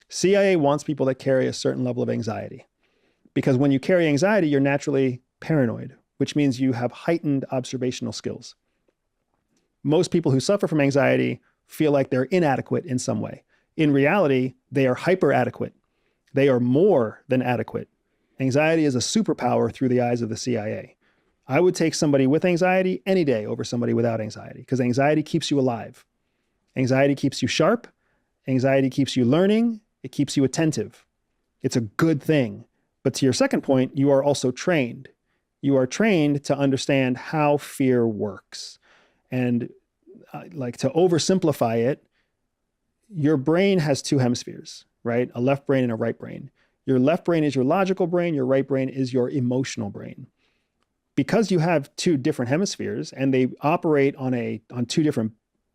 CIA wants people that carry a certain level of anxiety, because when you carry anxiety, you're naturally paranoid, which means you have heightened observational skills. Most people who suffer from anxiety feel like they're inadequate in some way. In reality, they are hyper adequate. They are more than adequate. Anxiety is a superpower through the eyes of the CIA. I would take somebody with anxiety any day over somebody without anxiety, because anxiety keeps you alive. Anxiety keeps you sharp. Anxiety keeps you learning. It keeps you attentive. It's a good thing. But to your second point, you are also trained. You are trained to understand how fear works. And like, to oversimplify it, your brain has two hemispheres, right? A left brain and a right brain. Your left brain is your logical brain. Your right brain is your emotional brain. Because you have two different hemispheres and they operate on two different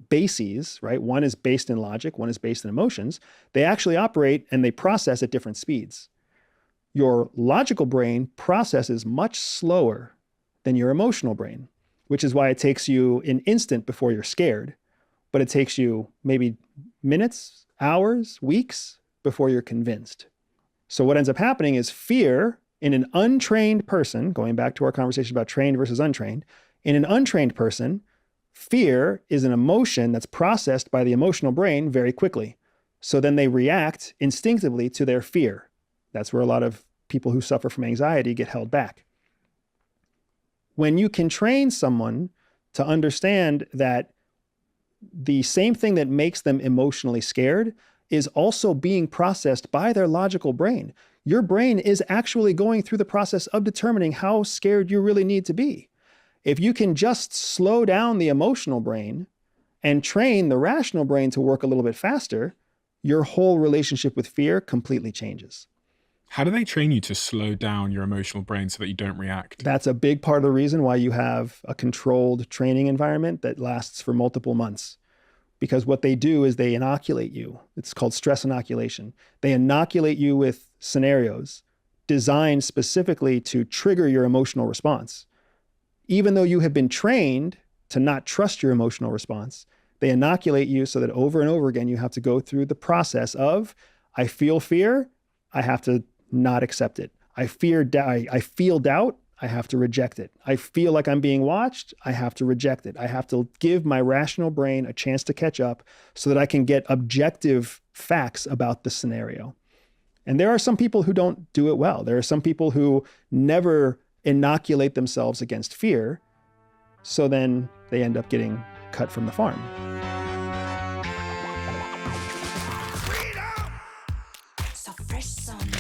bases, right? One is based in logic, one is based in emotions. They actually operate and they process at different speeds. Your logical brain processes much slower than your emotional brain, which is why it takes you an instant before you're scared, but it takes you maybe minutes, hours, weeks before you're convinced. So what ends up happening is fear in an untrained person, going back to our conversation about trained versus untrained, in an untrained person, fear is an emotion that's processed by the emotional brain very quickly. So then they react instinctively to their fear. That's where a lot of people who suffer from anxiety get held back. When you can train someone to understand that the same thing that makes them emotionally scared is also being processed by their logical brain. Your brain is actually going through the process of determining how scared you really need to be. If you can just slow down the emotional brain and train the rational brain to work a little bit faster, your whole relationship with fear completely changes. How do they train you to slow down your emotional brain so that you don't react? That's a big part of the reason why you have a controlled training environment that lasts for multiple months. Because what they do is they inoculate you. It's called stress inoculation. They inoculate you with scenarios designed specifically to trigger your emotional response. Even though you have been trained to not trust your emotional response, they inoculate you so that over and over again, you have to go through the process of, I feel fear, I have to not accept it. I feel doubt, I have to reject it. I feel like I'm being watched, I have to reject it. I have to give my rational brain a chance to catch up so that I can get objective facts about the scenario. And there are some people who don't do it well. There are some people who never inoculate themselves against fear, so then they end up getting cut from the farm. So fresh on me.